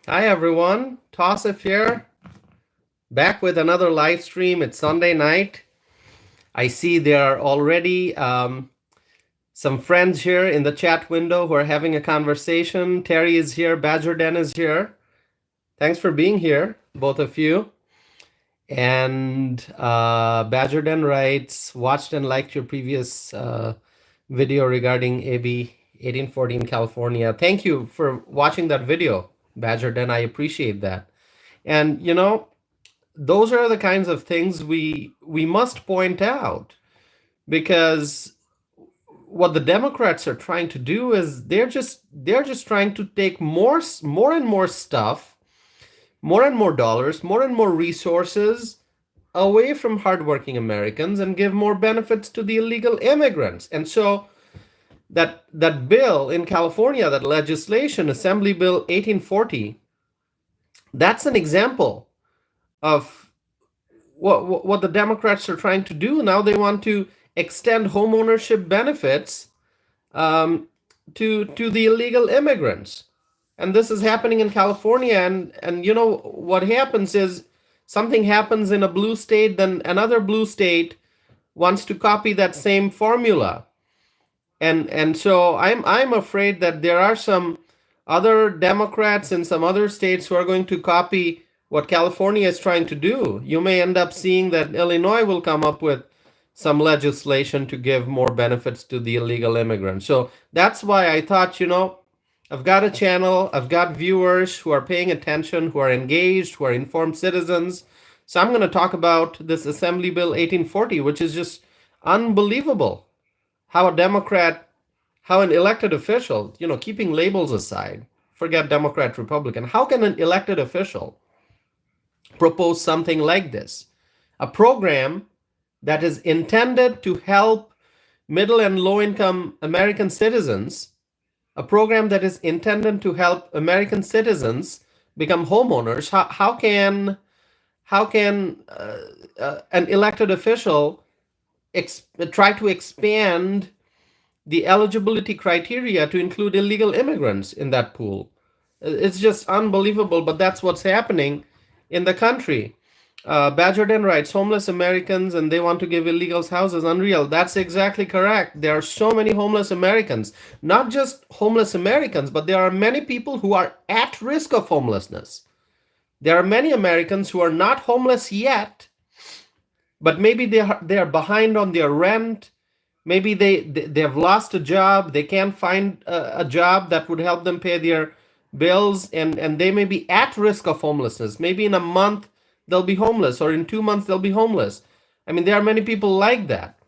Hi everyone, Tassif here, back with another live stream. It's Sunday night. I see there are already some friends here in the chat window who are having a conversation. Terry is here, Badger Den is here. Thanks for being here, both of you. And Badger Den writes, watched and liked your previous video regarding AB 1814 California. Thank you for watching that video, Badger Den. I appreciate that. And those are the kinds of things we must point out, because what the Democrats are trying to do is they're just trying to take more and more stuff, more and more dollars, more and more resources away from hardworking Americans and give more benefits to the illegal immigrants. And so that bill in California, that legislation, Assembly Bill 1840, that's an example of what the Democrats are trying to do. Now they want to extend homeownership benefits to the illegal immigrants, and this is happening in California. And what happens is something happens in a blue state, then another blue state wants to copy that same formula, and so I'm afraid that there are some other Democrats in some other states who are going to copy what California is trying to do. You may end up seeing that Illinois will come up with some legislation to give more benefits to the illegal immigrants. So that's why I thought, I've got a channel, I've got viewers who are paying attention, who are engaged, who are informed citizens. So I'm going to talk about this Assembly Bill 1840, which is just unbelievable. How a Democrat, how an elected official, keeping labels aside, forget Democrat, Republican, how can an elected official propose something like this? A program that is intended to help middle and low income American citizens, a program that is intended to help American citizens become homeowners. How can an elected official try to expand the eligibility criteria to include illegal immigrants in that pool? It's just unbelievable, but that's what's happening in the country. Badger Den writes, homeless Americans and they want to give illegals houses. Unreal. That's exactly correct. There are so many homeless Americans, not just homeless Americans, but there are many people who are at risk of homelessness. There are many Americans who are not homeless yet, but maybe they are behind on their rent. Maybe they have lost a job. They can't find a job that would help them pay their bills, and they may be at risk of homelessness. Maybe in a month they'll be homeless, or in 2 months they'll be homeless. I mean, there are many people like that.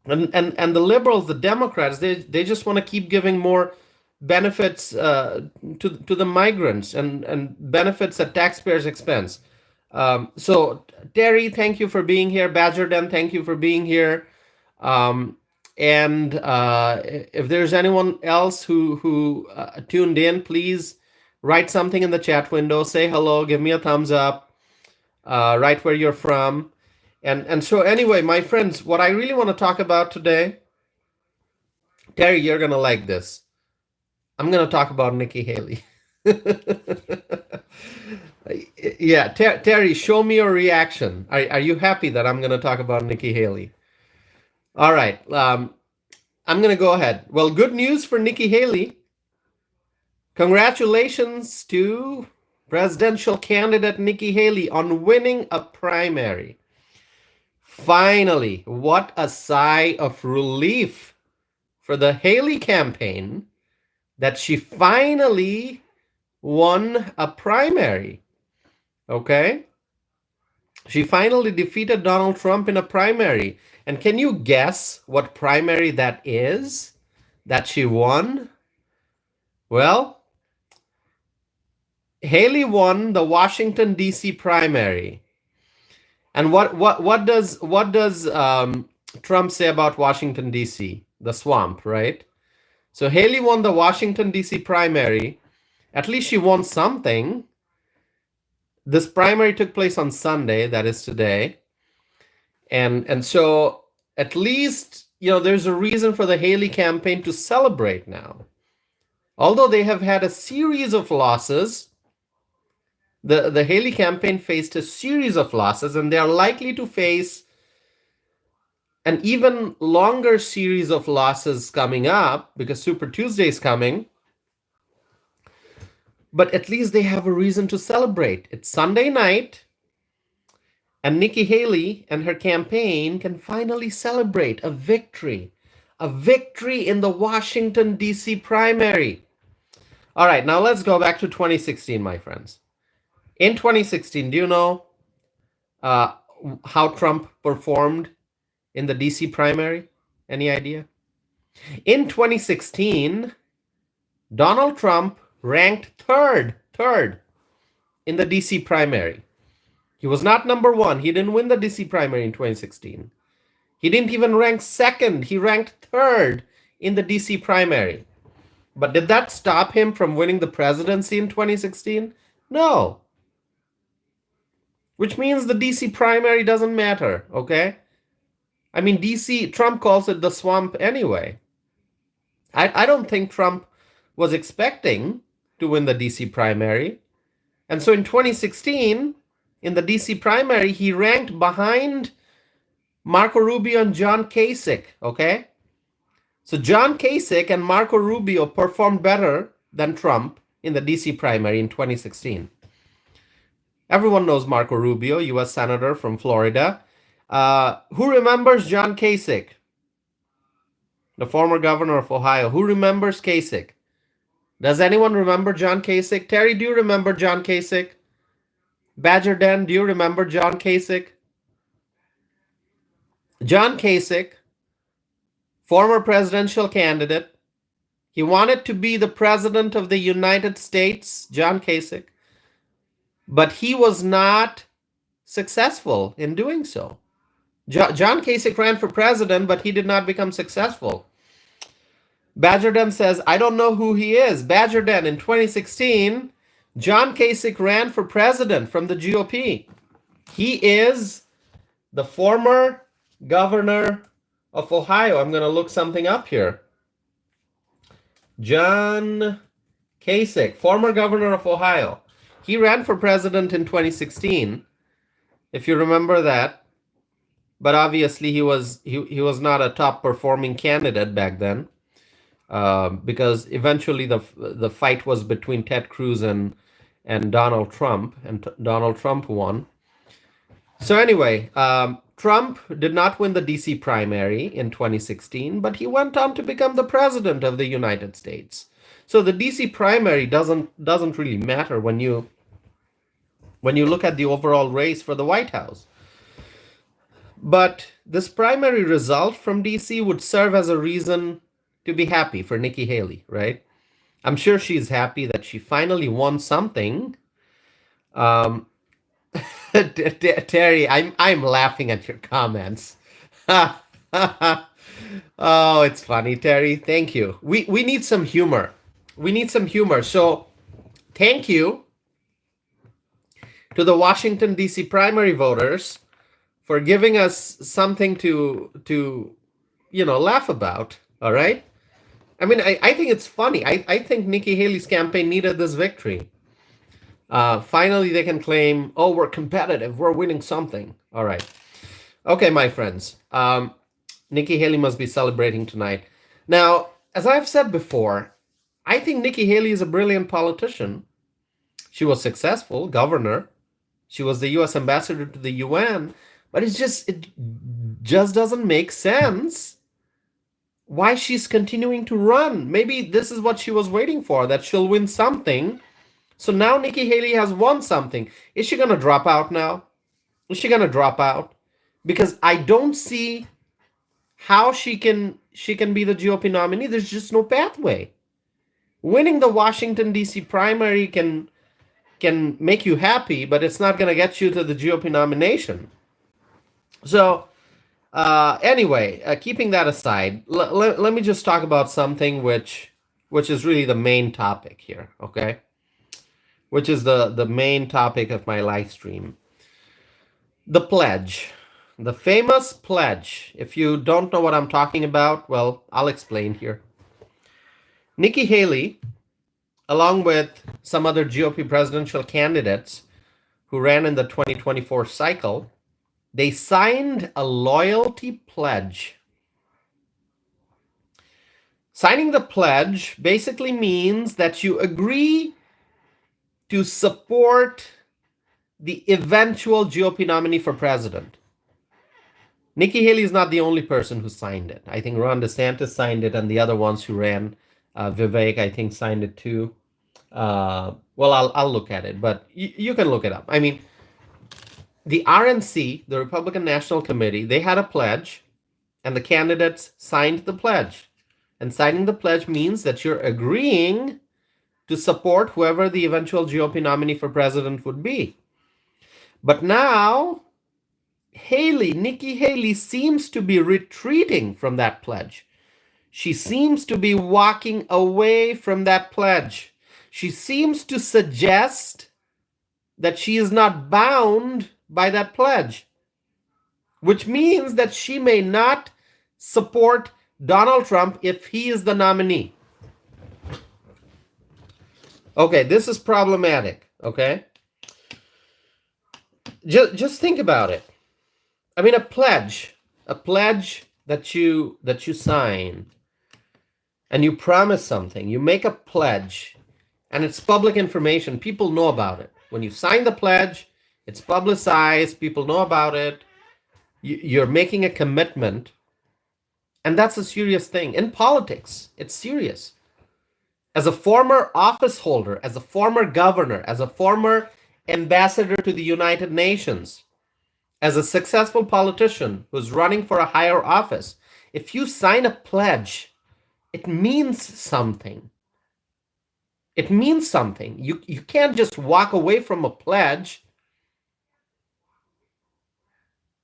And the liberals, the Democrats, they just want to keep giving more benefits to the migrants, and benefits at taxpayers' expense. So Terry, thank you for being here. Badger Den, thank you for being here. And if there's anyone else who tuned in, please write something in the chat window. Say hello, give me a thumbs up. Right where you're from. And so anyway, my friends, what I really want to talk about today, Terry, you're going to like this. I'm going to talk about Nikki Haley. Yeah, Terry, show me your reaction. Are you happy that I'm going to talk about Nikki Haley? All right. I'm going to go ahead. Well, good news for Nikki Haley. Congratulations to presidential candidate Nikki Haley on winning a primary. Finally, what a sigh of relief for the Haley campaign that she finally won a primary. Okay? She finally defeated Donald Trump in a primary. And can you guess what primary that is that she won? Well, Haley won the Washington, D.C. primary. And what does Trump say about Washington, D.C.? The swamp, right? So Haley won the Washington, D.C. primary. At least she won something. This primary took place on Sunday, that is today. And so at least, there's a reason for the Haley campaign to celebrate now. Although they have had a series of losses, The Haley campaign faced a series of losses, and they are likely to face an even longer series of losses coming up because Super Tuesday is coming. But at least they have a reason to celebrate. It's Sunday night, and Nikki Haley and her campaign can finally celebrate a victory in the Washington, D.C. primary. All right, now let's go back to 2016, my friends. In 2016, do you know how Trump performed in the DC primary? Any idea? In 2016, Donald Trump ranked third in the DC primary. He was not number one. He didn't win the DC primary in 2016. He didn't even rank second. He ranked third in the DC primary. But did that stop him from winning the presidency in 2016? No. Which means the DC primary doesn't matter, okay? I mean, DC, Trump calls it the swamp anyway. I don't think Trump was expecting to win the DC primary. And so in 2016, in the DC primary, he ranked behind Marco Rubio and John Kasich, okay? So John Kasich and Marco Rubio performed better than Trump in the DC primary in 2016. Everyone knows Marco Rubio, U.S. Senator from Florida. Who remembers John Kasich, the former governor of Ohio? Who remembers Kasich? Does anyone remember John Kasich? Terry, do you remember John Kasich? Badger Den, do you remember John Kasich? John Kasich, former presidential candidate. He wanted to be the president of the United States, John Kasich, but he was not successful in doing so. John Kasich ran for president, but he did not become successful. Badgerden says, I don't know who he is. Badgerden, in 2016, John Kasich ran for president from the GOP. He is the former governor of Ohio. I'm going to look something up here. John Kasich, former governor of Ohio. He ran for president in 2016, if you remember that. But obviously he was not a top performing candidate back then, because eventually the fight was between Ted Cruz and Donald Trump, and Donald Trump won. So anyway, Trump did not win the DC primary in 2016, but he went on to become the president of the United States. So the DC primary doesn't really matter when you look at the overall race for the White House. But this primary result from DC would serve as a reason to be happy for Nikki Haley, right? I'm sure she's happy that she finally won something. Terry, I'm laughing at your comments. Oh, it's funny, Terry. Thank you. We need some humor. So thank you to the Washington, D.C. primary voters for giving us something to laugh about, all right? I mean, I think it's funny. I think Nikki Haley's campaign needed this victory. Finally, they can claim, oh, we're competitive. We're winning something. All right. Okay, my friends. Nikki Haley must be celebrating tonight. Now, as I've said before, I think Nikki Haley is a brilliant politician. She was successful, governor. She was the U.S. ambassador to the UN. But it just doesn't make sense why she's continuing to run. Maybe this is what she was waiting for, that she'll win something. So now Nikki Haley has won something. Is she going to drop out now? Is she going to drop out? Because I don't see how she can be the GOP nominee. There's just no pathway. Winning the Washington, D.C. primary can make you happy, but it's not going to get you to the GOP nomination. So anyway, keeping that aside, let me just talk about something which is really the main topic here, okay? Which is the main topic of my live stream. The pledge. The famous pledge. If you don't know what I'm talking about, well, I'll explain here. Nikki Haley, along with some other GOP presidential candidates, who ran in the 2024 cycle, they signed a loyalty pledge. Signing the pledge basically means that you agree to support the eventual GOP nominee for president. Nikki Haley is not the only person who signed it. I think Ron DeSantis signed it, and the other ones who ran, Vivek, I think, signed it too. Well, I'll look at it, but you can look it up. I mean, the RNC, the Republican National Committee, they had a pledge, and the candidates signed the pledge. And signing the pledge means that you're agreeing to support whoever the eventual GOP nominee for president would be. But now, Nikki Haley seems to be retreating from that pledge. She seems to be walking away from that pledge. She seems to suggest that she is not bound by that pledge, which means that she may not support Donald Trump if he is the nominee. Okay, this is problematic, okay? Just think about it. I mean, a pledge that you sign, and you promise something, you make a pledge, and it's public information. People know about it. When you sign the pledge, it's publicized, people know about it. You're making a commitment, and that's a serious thing. In politics, it's serious. As a former office holder, as a former governor, as a former ambassador to the United Nations, as a successful politician who's running for a higher office, if you sign a pledge, it means something. It means something. You can't just walk away from a pledge.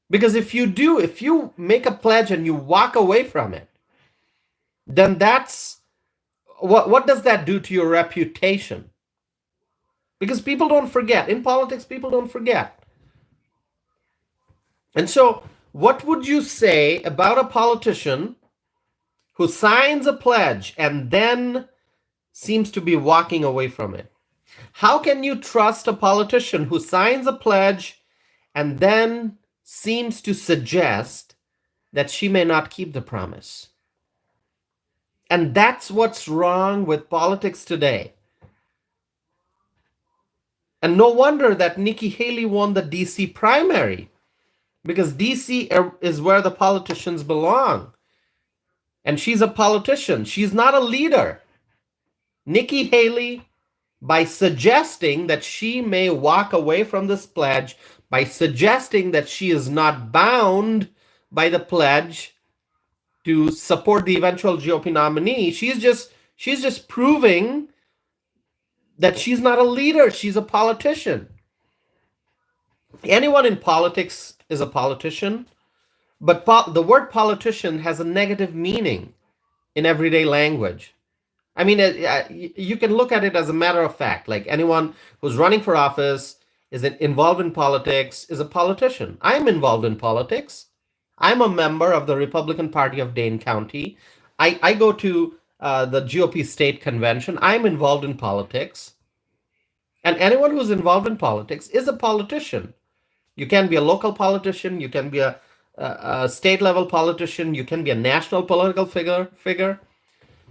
Because if you make a pledge and you walk away from it, then that's what does that do to your reputation? Because people don't forget. In politics, people don't forget. And so, what would you say about a politician who signs a pledge and then seems to be walking away from it? How can you trust a politician who signs a pledge and then seems to suggest that she may not keep the promise? And that's what's wrong with politics today. And no wonder that Nikki Haley won the DC primary, because DC is where the politicians belong. And she's a politician. She's not a leader. Nikki Haley, by suggesting that she may walk away from this pledge, by suggesting that she is not bound by the pledge to support the eventual GOP nominee, she's just proving that she's not a leader. She's a politician. Anyone in politics is a politician, but the word politician has a negative meaning in everyday language. I mean, you can look at it as a matter of fact, like anyone who's running for office, is involved in politics, is a politician. I'm involved in politics. I'm a member of the Republican Party of Dane County. I go to the GOP state convention. I'm involved in politics. And anyone who's involved in politics is a politician. You can be a local politician. You can be a state level politician. You can be a national political figure.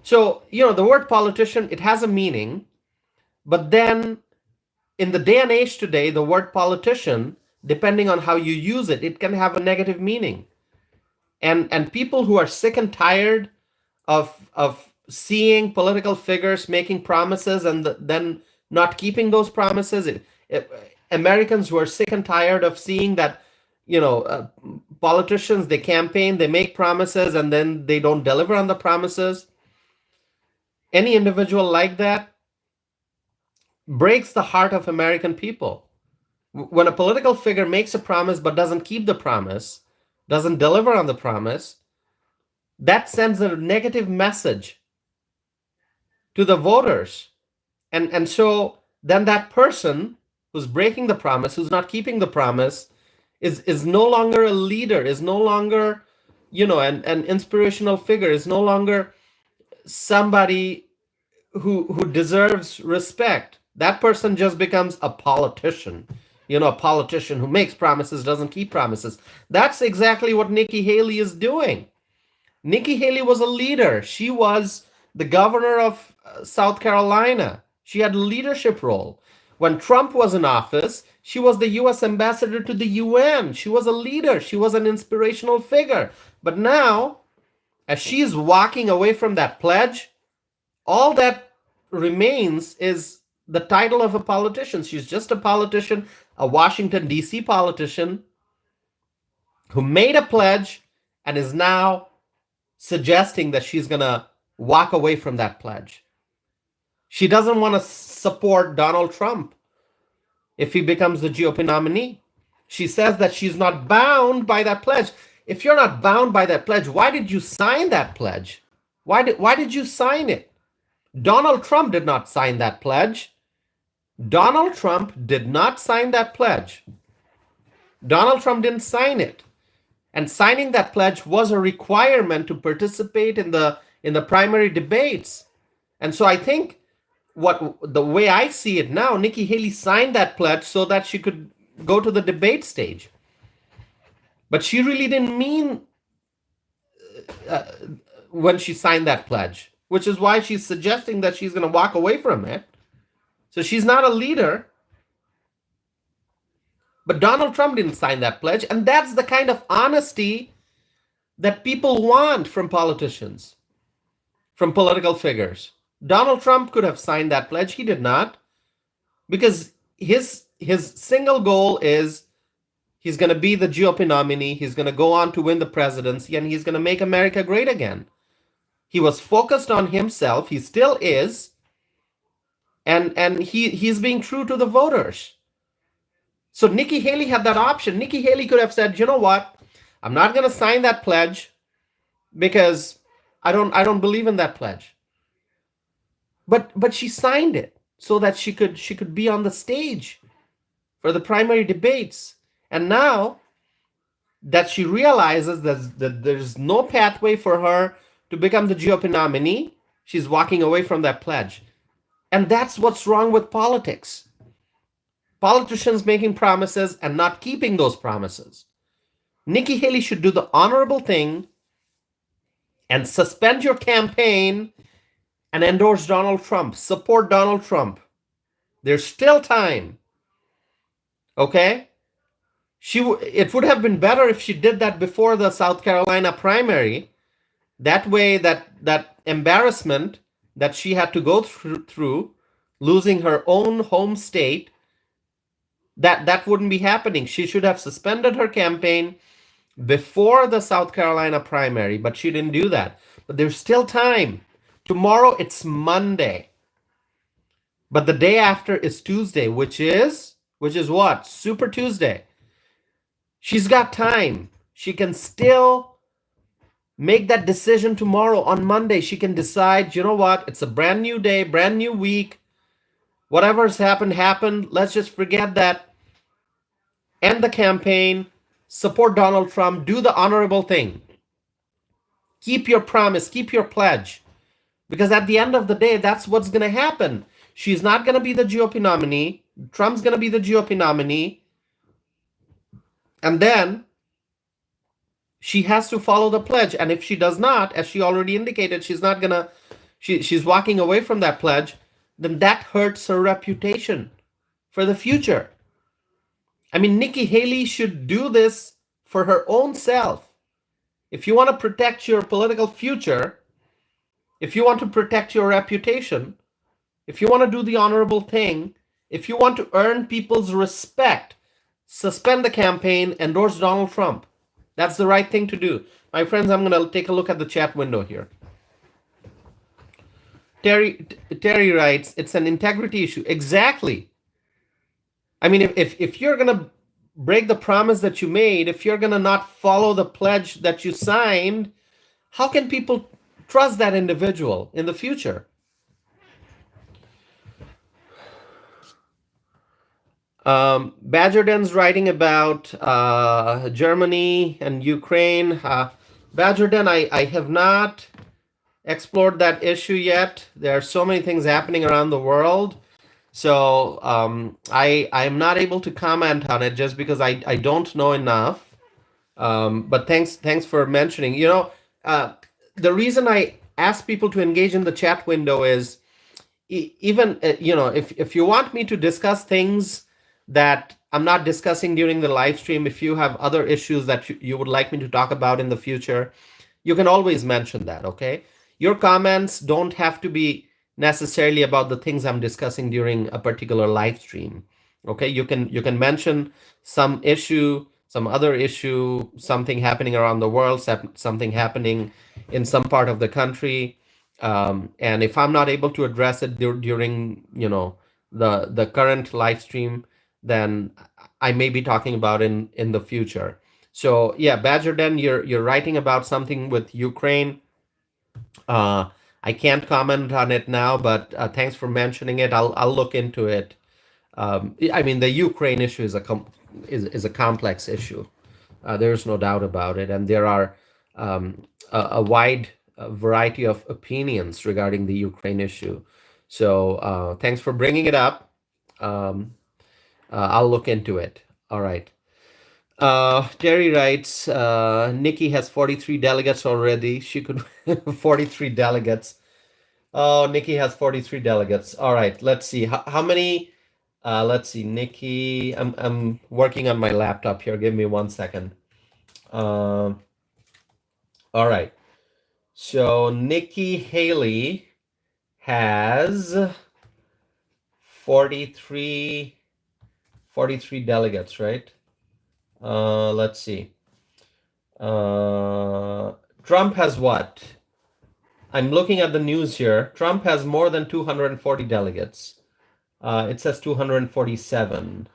So, the word politician, it has a meaning. But then in the day and age today, the word politician, depending on how you use it, it can have a negative meaning. And people who are sick and tired of seeing political figures making promises and then not keeping those promises, Americans who are sick and tired of seeing that, politicians, they campaign, they make promises, and then they don't deliver on the promises. Any individual like that breaks the heart of American people. When a political figure makes a promise but doesn't keep the promise, doesn't deliver on the promise, that sends a negative message to the voters. And so then that person who's breaking the promise, who's not keeping the promise, is no longer a leader, is no longer, an inspirational figure, is no longer somebody who deserves respect. That person just becomes a politician. a politician who makes promises doesn't keep promises. That's exactly what Nikki Haley is doing. Nikki Haley was a leader. She was the governor of South Carolina. She had a leadership role. When Trump was in office, she was the US ambassador to the UN. She was a leader. She was an inspirational figure. But now, as she's walking away from that pledge, all that remains is the title of a politician. She's just a politician, a Washington, D.C. politician who made a pledge and is now suggesting that she's going to walk away from that pledge. She doesn't want to support Donald Trump if he becomes the GOP nominee. She says that she's not bound by that pledge. If you're not bound by that pledge, why did you sign that pledge? Why did you sign it? Donald Trump did not sign that pledge. Donald Trump did not sign that pledge. Donald Trump didn't sign it. And signing that pledge was a requirement to participate in the primary debates. And so I think the way I see it now, Nikki Haley signed that pledge so that she could go to the debate stage. But she really didn't mean when she signed that pledge, which is why she's suggesting that she's going to walk away from it. So she's not a leader. But Donald Trump didn't sign that pledge. And that's the kind of honesty that people want from politicians, from political figures. Donald Trump could have signed that pledge. He did not. Because his single goal is he's going to be the GOP nominee. He's going to go on to win the presidency. And he's going to make America great again. He was focused on himself. He still is. And he's being true to the voters. So Nikki Haley had that option. Nikki Haley could have said, you know what? I'm not going to sign that pledge because I don't believe in that pledge. But she signed it so that she could be on the stage for the primary debates. And now that she realizes that there's no pathway for her to become the GOP nominee, she's walking away from that pledge. And that's what's wrong with politics. Politicians making promises and not keeping those promises. Nikki Haley should do the honorable thing and suspend your campaign and endorse Donald Trump. Support Donald Trump. There's still time. Okay? It would have been better if she did that before the South Carolina primary. That way, that embarrassment that she had to go through, losing her own home state, that wouldn't be happening. She should have suspended her campaign before the South Carolina primary, but she didn't do that. But there's still time. Tomorrow it's Monday. But the day after is Tuesday, which is what? Super Tuesday. She's got time. She can still make that decision tomorrow. On Monday, she can decide, you know what? It's a brand new day, brand new week. Whatever's happened. Let's just forget that. End the campaign. Support Donald Trump. Do the honorable thing. Keep your promise. Keep your pledge. Because at the end of the day, that's what's going to happen. She's not going to be the GOP nominee. Trump's going to be the GOP nominee. And then she has to follow the pledge. And if she does not, as she already indicated, she's walking away from that pledge, then that hurts her reputation for the future. I mean, Nikki Haley should do this for her own self. If you want to protect your political future, if you want to protect your reputation, if you want to do the honorable thing, if you want to earn people's respect, suspend the campaign, endorse Donald Trump. That's the right thing to do. My friends, I'm going to take a look at the chat window here. Terry writes, it's an integrity issue. Exactly. I mean, if you're going to break the promise that you made, if you're going to not follow the pledge that you signed, how can people trust that individual in the future? Badgerden's writing about Germany and Ukraine. Badgerden, I have not explored that issue yet. There are so many things happening around the world. So I'm not able to comment on it just because I don't know enough. But thanks for mentioning. Uh, the reason I ask people to engage in the chat window is even if you want me to discuss things that I'm not discussing during the live stream, if you have other issues that you would like me to talk about in the future, you can always mention that. Okay, your comments don't have to be necessarily about the things I'm discussing during a particular live stream. Okay, you can mention some issue, some other issue, something happening around the world, something happening in some part of the country, and if I'm not able to address it during the current live stream, then I may be talking about in the future. So yeah, Badger Den, you're writing about something with Ukraine. uh, I can't comment on it now, but thanks for mentioning it. I'll look into it. I mean, the Ukraine issue is a complex issue. There's no doubt about it, and there are a wide variety of opinions regarding the Ukraine issue. So thanks for bringing it up. Um, I'll look into it. All right. Terry writes, Nikki has 43 delegates already. She could 43 delegates. Oh, Nikki has 43 delegates. All right, let's see. How many? Let's see, Nikki. I'm working on my laptop here. Give me 1 second. All right. So Nikki Haley has 43 delegates, right? Let's see. Trump has what? I'm looking at the news here. Trump has more than 240 delegates. It says 247.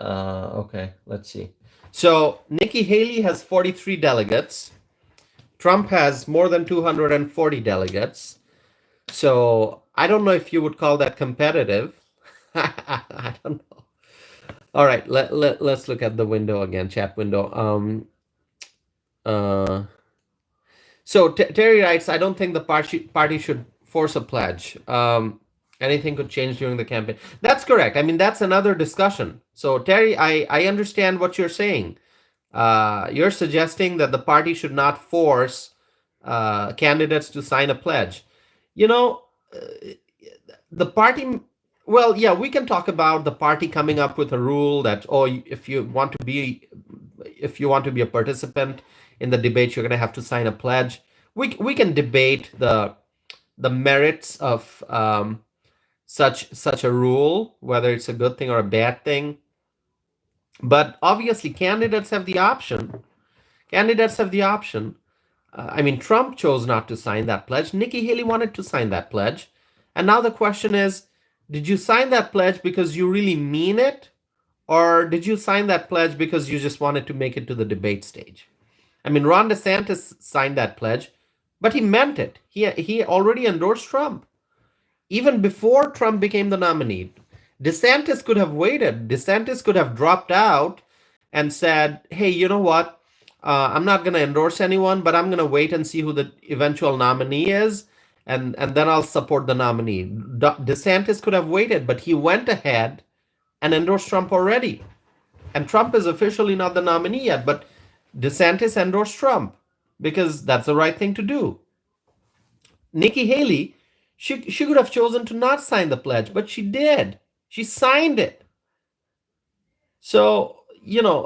Okay, let's see. So Nikki Haley has 43 delegates. Trump has more than 240 delegates. So I don't know if you would call that competitive. I don't know. All right, let's look at the window again, chat window. So Terry writes, I don't think the party should force a pledge. Anything could change during the campaign. That's correct. I mean, that's another discussion. So Terry, I understand what you're saying. You're suggesting that the party should not force candidates to sign a pledge. You know, the party. Well, yeah, we can talk about the party coming up with a rule that, oh, if you want to be a participant in the debate, you're going to have to sign a pledge. We can debate the merits of such a rule, whether it's a good thing or a bad thing. But obviously, candidates have the option. I mean, Trump chose not to sign that pledge. Nikki Haley wanted to sign that pledge. And now the question is, did you sign that pledge because you really mean it? Or did you sign that pledge because you just wanted to make it to the debate stage? I mean, Ron DeSantis signed that pledge, but he meant it. He already endorsed Trump. Even before Trump became the nominee, DeSantis could have waited. DeSantis could have dropped out and said, hey, you know what? I'm not going to endorse anyone, but I'm going to wait and see who the eventual nominee is, and then I'll support the nominee. DeSantis could have waited, but he went ahead and endorsed Trump already. And Trump is officially not the nominee yet, but DeSantis endorsed Trump because that's the right thing to do. Nikki Haley, she could have chosen to not sign the pledge, but she did. She signed it. So,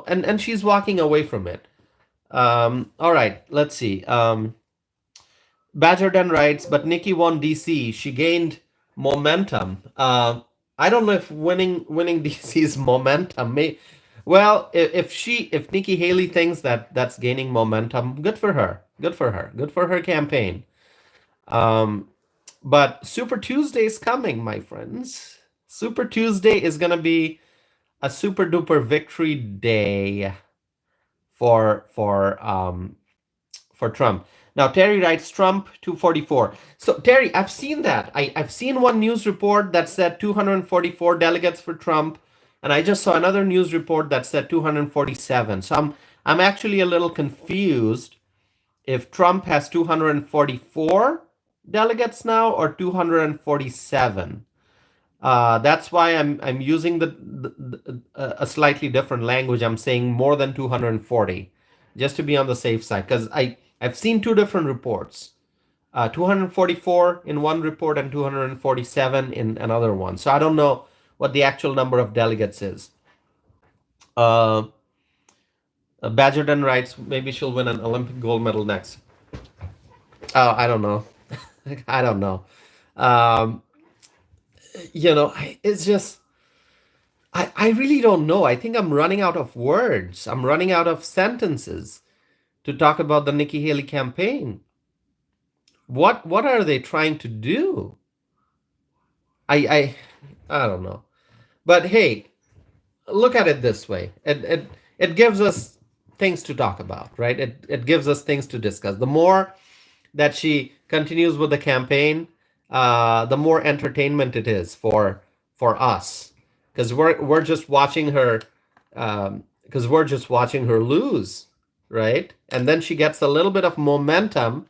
and she's walking away from it. All right, let's see. Badger Den writes, but Nikki won DC. She gained momentum. I don't know if winning DC is momentum. Well, if Nikki Haley thinks that that's gaining momentum, good for her. Good for her campaign. But Super Tuesday is coming, my friends. Super Tuesday is gonna be a super duper victory day for Trump. Now Terry writes Trump 244. So Terry, I've seen that. I've seen one news report that said 244 delegates for Trump, and I just saw another news report that said 247. So I'm actually a little confused if Trump has 244 delegates now or 247? That's why I'm using a slightly different language. I'm saying more than 240, just to be on the safe side, because I've seen two different reports, 244 in one report and 247 in another one. So I don't know what the actual number of delegates is. Badgerton writes, maybe she'll win an Olympic gold medal next. Oh, I don't know. I don't know. Um, it's just I really don't know. I think I'm running out of words. I'm running out of sentences to talk about the Nikki Haley campaign. What are they trying to do? I don't know. But hey, look at it this way. It gives us things to talk about, right? It gives us things to discuss. The more that she continues with the campaign, the more entertainment it is for us, because we're just watching her, because we're just watching her lose, right? And then she gets a little bit of momentum,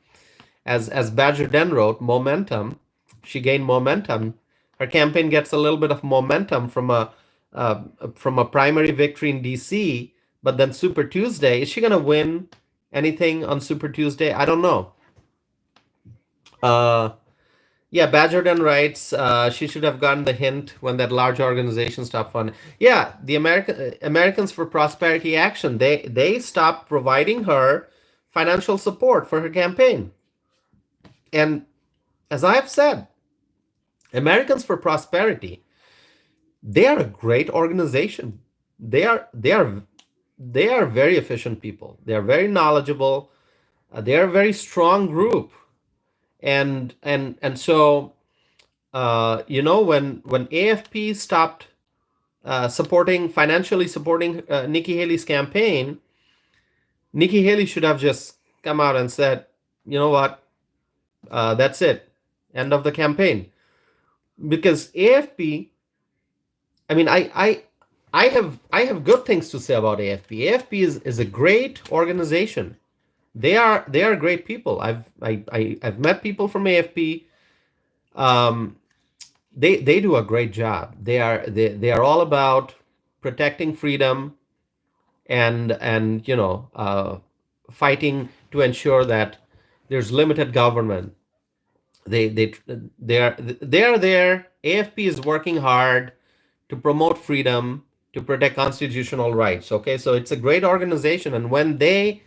as Badger Den wrote, momentum. She gained momentum. Her campaign gets a little bit of momentum from a primary victory in DC, but then Super Tuesday, is she gonna win anything on Super Tuesday? I don't know. Yeah, Badgerton writes, she should have gotten the hint when that large organization stopped funding. Yeah, the Americans for Prosperity Action, they stopped providing her financial support for her campaign. And as I have said, Americans for Prosperity, they are a great organization. They are very efficient people. They are very knowledgeable. They are a very strong group. And so when AFP stopped financially supporting Nikki Haley's campaign, Nikki Haley should have just come out and said, you know what, that's it, end of the campaign. Because AFP, I mean, I have good things to say about AFP. AFP is a great organization. They are great people. I've met people from AFP. They do a great job. They are all about protecting freedom and fighting to ensure that there's limited government. They are there. AFP is working hard to promote freedom, to protect constitutional rights. Okay, so it's a great organization, and when they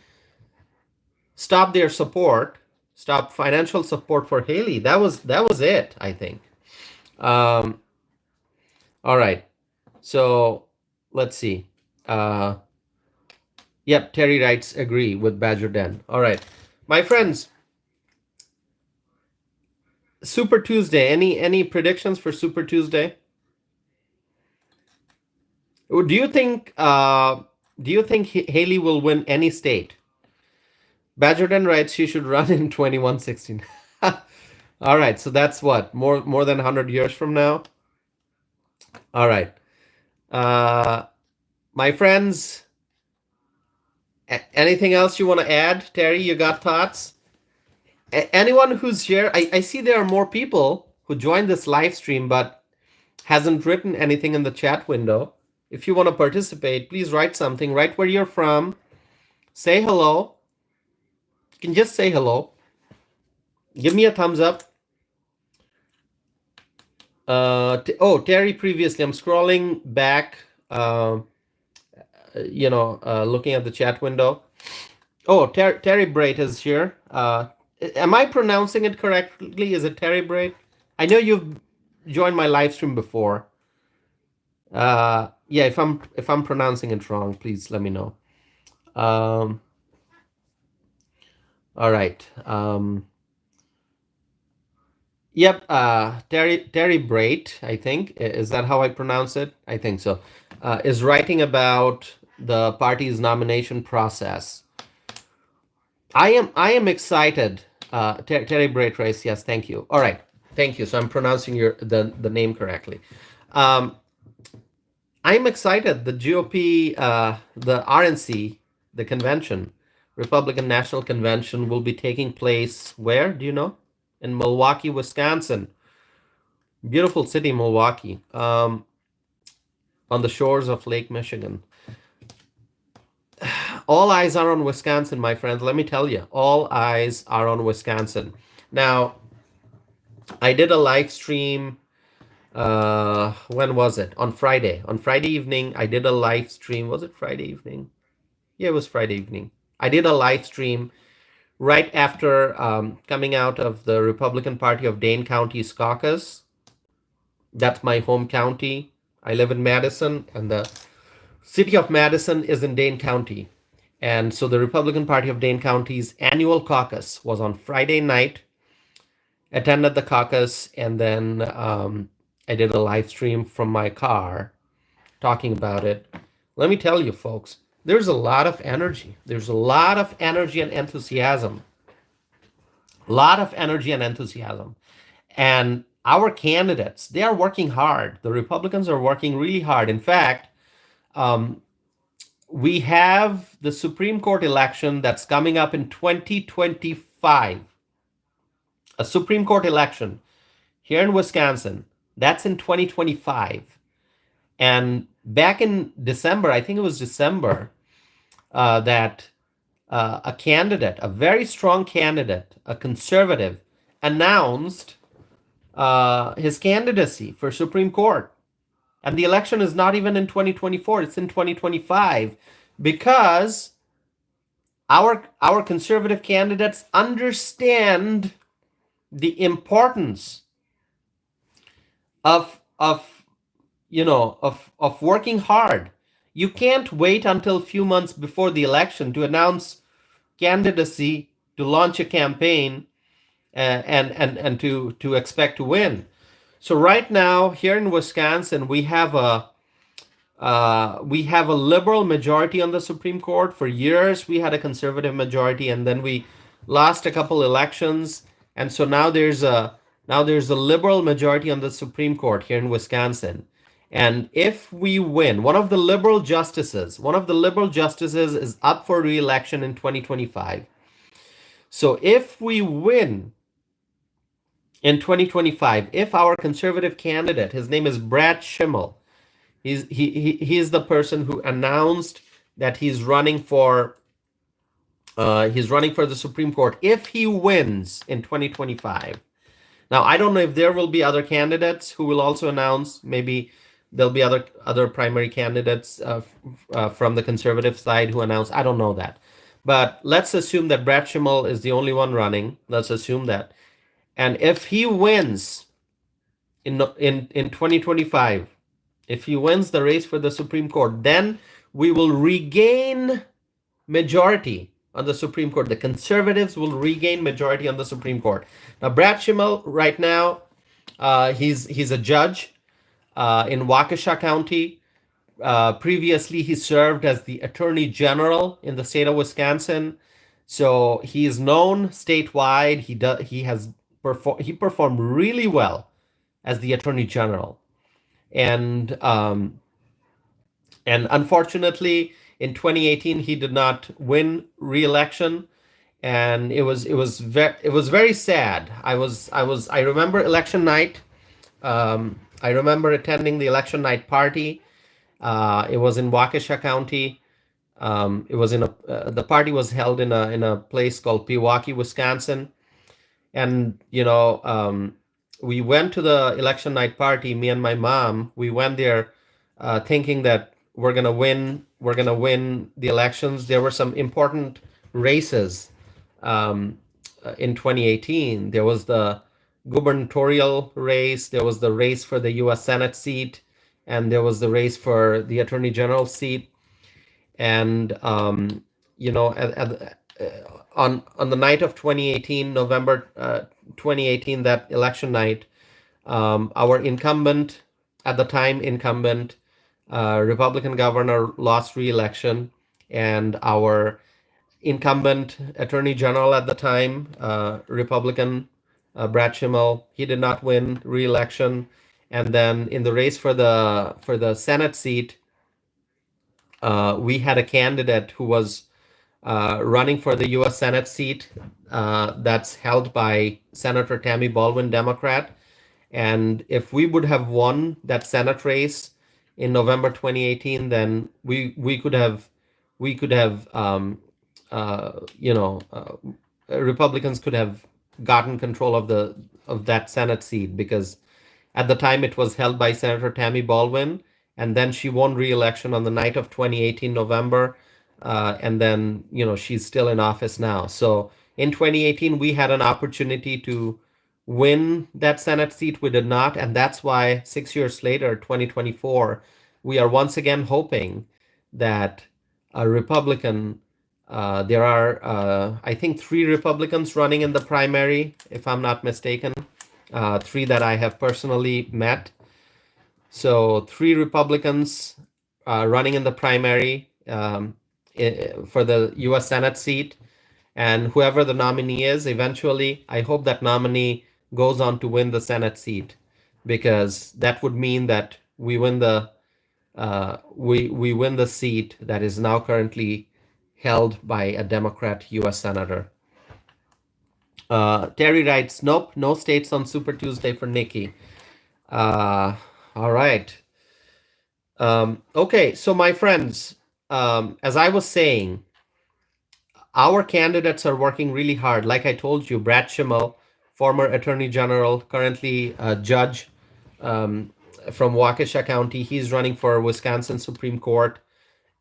stop financial support for Haley, that was it, I think. All right, so let's see. Yep, Terry writes, agree with Badger Den. All right, my friends, Super Tuesday, any predictions for Super Tuesday? Do you think Haley will win any state? Badgerton writes she should run in 2116. All right, so that's what, more than 100 years from now. All right, my friends, anything else you want to add? Terry, you got thoughts? Anyone who's here, I see there are more people who joined this live stream but hasn't written anything in the chat window. If you want to participate, please write something. Write where you're from. Say hello. You can just say hello. Give me a thumbs up. Terry previously. I'm scrolling back, looking at the chat window. Oh, Terry Brait is here. Am I pronouncing it correctly? Is it Terry Brait? I know you've joined my live stream before. Yeah, if I'm pronouncing it wrong, please let me know. All right. Yep. Terry Brait, I think, is that how I pronounce it? I think so. Is writing about the party's nomination process. I am excited. Terry Brait race. Yes, thank you. All right, thank you. So I'm pronouncing the name correctly. I'm excited. The GOP, the RNC, the convention, Republican National Convention, will be taking place where? Do you know? in Milwaukee, Wisconsin. Beautiful city, Milwaukee, on the shores of Lake Michigan. All eyes are on Wisconsin, my friends. Let me tell you, all eyes are on Wisconsin. Now, I did a live stream. When was it? On Friday. On Friday evening, I did a live stream. Was it Friday evening? Yeah, it was Friday evening. I did a live stream right after coming out of the Republican Party of Dane County's caucus. That's my home county. I live in Madison, and the city of Madison is in Dane County. And so the Republican Party of Dane County's annual caucus was on Friday night. Attended the caucus, and then I did a live stream from my car talking about it. Let me tell you, folks, there's a lot of energy. There's a lot of energy and enthusiasm. A lot of energy and enthusiasm. And our candidates, they are working hard. The Republicans are working really hard. In fact, we have the Supreme Court election that's coming up in 2025. A Supreme Court election here in Wisconsin, that's in 2025. And back in December, I think it was December, that a candidate, a very strong candidate, a conservative, announced his candidacy for Supreme Court. And the election is not even in 2024, it's in 2025, because our conservative candidates understand the importance of working hard. You can't wait until a few months before the election to announce candidacy, to launch a campaign, and to expect to win. So right now here in Wisconsin, we have a liberal majority on the Supreme Court. For years we had a conservative majority, and then we lost a couple elections, and so now there's a liberal majority on the Supreme Court here in Wisconsin. And if we win, one of the liberal justices is up for re-election in 2025. So if we win in 2025, if our conservative candidate, his name is Brad Schimmel, he's the person who announced that he's running for the Supreme Court. If he wins in 2025, now I don't know if there will be other candidates who will also announce. Maybe there'll be other primary candidates from the conservative side who announce. I don't know that, but let's assume that Brad Schimmel is the only one running. Let's assume that, and if he wins in 2025, if he wins the race for the Supreme Court, then we will regain majority on the Supreme Court. The conservatives will regain majority on the Supreme Court. Now, Brad Schimmel, right now, he's a judge in Waukesha County. Previously, he served as the Attorney General in the state of Wisconsin. So he is known statewide. He performed really well as the Attorney General, and unfortunately, in 2018, he did not win re-election, and it was very sad. I remember election night. I remember attending the election night party. It was in Waukesha County. It was the party was held in a place called Pewaukee, Wisconsin, and we went to the election night party. Me and my mom, we went there thinking that we're gonna win the elections. There were some important races in 2018. There was the gubernatorial race, there was the race for the U.S. Senate seat, and there was the race for the Attorney General seat. And on the night of 2018, November 2018, that election night, our incumbent at the time, Republican governor lost re-election, and our incumbent Attorney General at the time, Republican Brad Schimmel, he did not win re-election. And then in the race for the Senate seat, we had a candidate who was running for the U.S. Senate seat that's held by Senator Tammy Baldwin, Democrat. And if we would have won that Senate race in November 2018, then Republicans could have gotten control of that Senate seat, because at the time it was held by Senator Tammy Baldwin, and then she won re-election on the night of 2018 November, and then she's still in office now. So in 2018 we had an opportunity to win that Senate seat. We did not, and that's why 6 years later, 2024, we are once again hoping that a Republican. There are, I think, 3 Republicans running in the primary, if I'm not mistaken. 3 that I have personally met. So 3 Republicans running in the primary for the U.S. Senate seat. And whoever the nominee is, eventually, I hope that nominee goes on to win the Senate seat, because that would mean that we win the seat that is now currently held by a Democrat U.S. Senator. Terry writes, nope, no states on Super Tuesday for Nikki. All right. Okay, so my friends, as I was saying, our candidates are working really hard. Like I told you, Brad Schimmel, former Attorney General, currently a judge from Waukesha County. He's running for Wisconsin Supreme Court.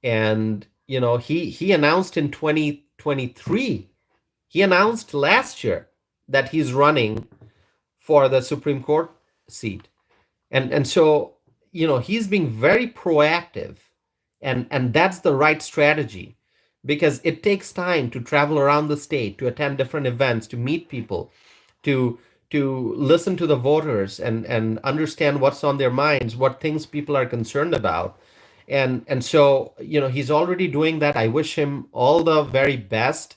And, he announced in 2023, he announced last year that he's running for the Supreme Court seat. And so, he's being very proactive, and that's the right strategy, because it takes time to travel around the state, to attend different events, to meet people, to listen to the voters and understand what's on their minds, what things people are concerned about. And so, he's already doing that. I wish him all the very best.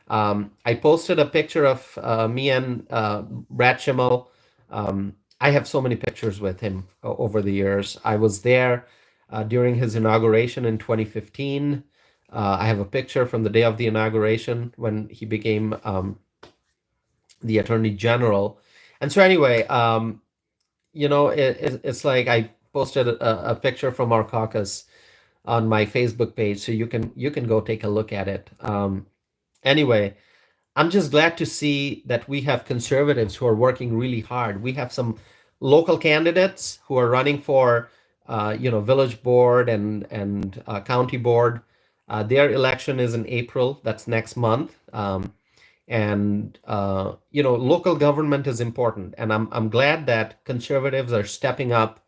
I posted a picture of me and Brad Schimmel. I have so many pictures with him over the years. I was there during his inauguration in 2015. I have a picture from the day of the inauguration when he became the Attorney General. And so anyway, it's like I posted a picture from our caucus on my Facebook page, so you can go take a look at it. Anyway, I'm just glad to see that we have conservatives who are working really hard. We have some local candidates who are running for village board and county board. Their election is in April. That's next month. Local government is important, and I'm glad that conservatives are stepping up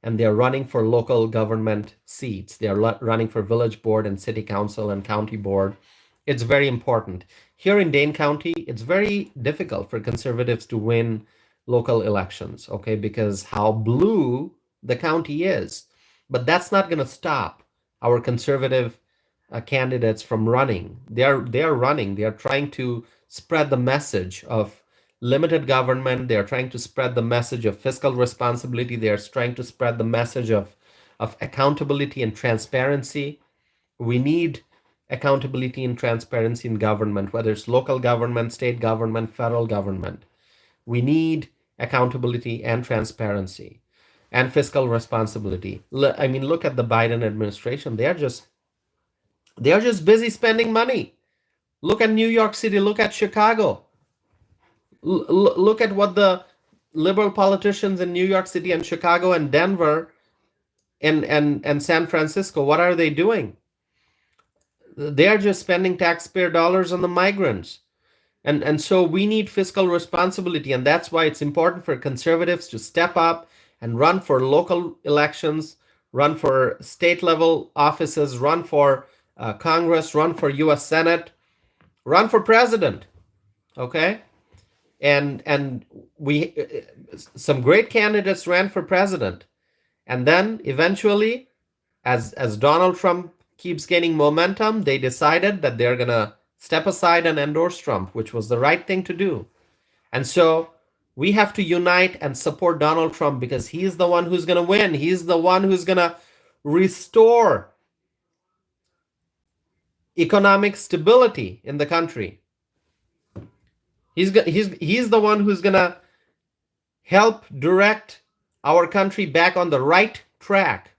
and they're running for local government seats. They're running for village board and city council and county board. It's very important. Here in Dane County, it's very difficult for conservatives to win local elections, okay, because how blue the county is. But that's not going to stop our conservative candidates from running. They are running. They are trying to spread the message of limited government. They are trying to spread the message of fiscal responsibility. They are trying to spread the message of accountability and transparency. We need accountability and transparency in government, whether it's local government, state government, federal government. We need accountability and transparency and fiscal responsibility. I mean, look at the Biden administration. They are just busy spending money. Look at New York City. Look at Chicago. Look at what the liberal politicians in New York City and Chicago and Denver and San Francisco, what are they doing? They are just spending taxpayer dollars on the migrants. And so we need fiscal responsibility, and that's why it's important for conservatives to step up and run for local elections, run for state level offices, run for Congress, run for U.S. Senate, run for president. Okay? And we some great candidates ran for president, and then eventually, as Donald Trump keeps gaining momentum, they decided that they're gonna step aside and endorse Trump, which was the right thing to do. And so we have to unite and support Donald Trump, because he's the one who's gonna win. He's the one who's gonna restore economic stability in the country. He's the one who's gonna help direct our country back on the right track.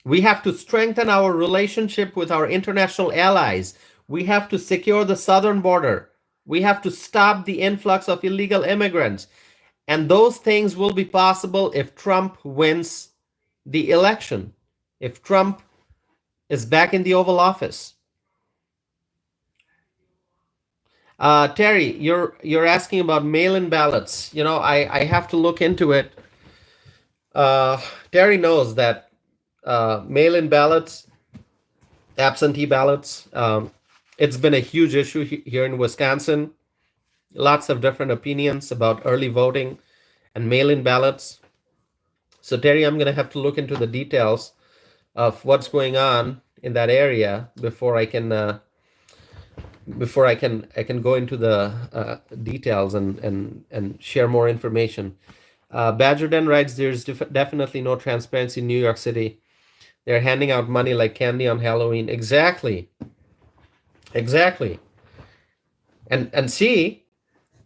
We have to strengthen our relationship with our international allies. We have to secure the southern border. We have to stop the influx of illegal immigrants. And those things will be possible if Trump wins the election, if Trump is back in the Oval Office. Terry, you're asking about mail-in ballots. I have to look into it. Terry knows that mail-in ballots, absentee ballots, it's been a huge issue here in Wisconsin. Lots of different opinions about early voting and mail-in ballots. So Terry, I'm going to have to look into the details of what's going on in that area before I can go into the details and share more information. Badger Den writes, there's definitely no transparency in New York City. They're handing out money like candy on Halloween. Exactly. And see,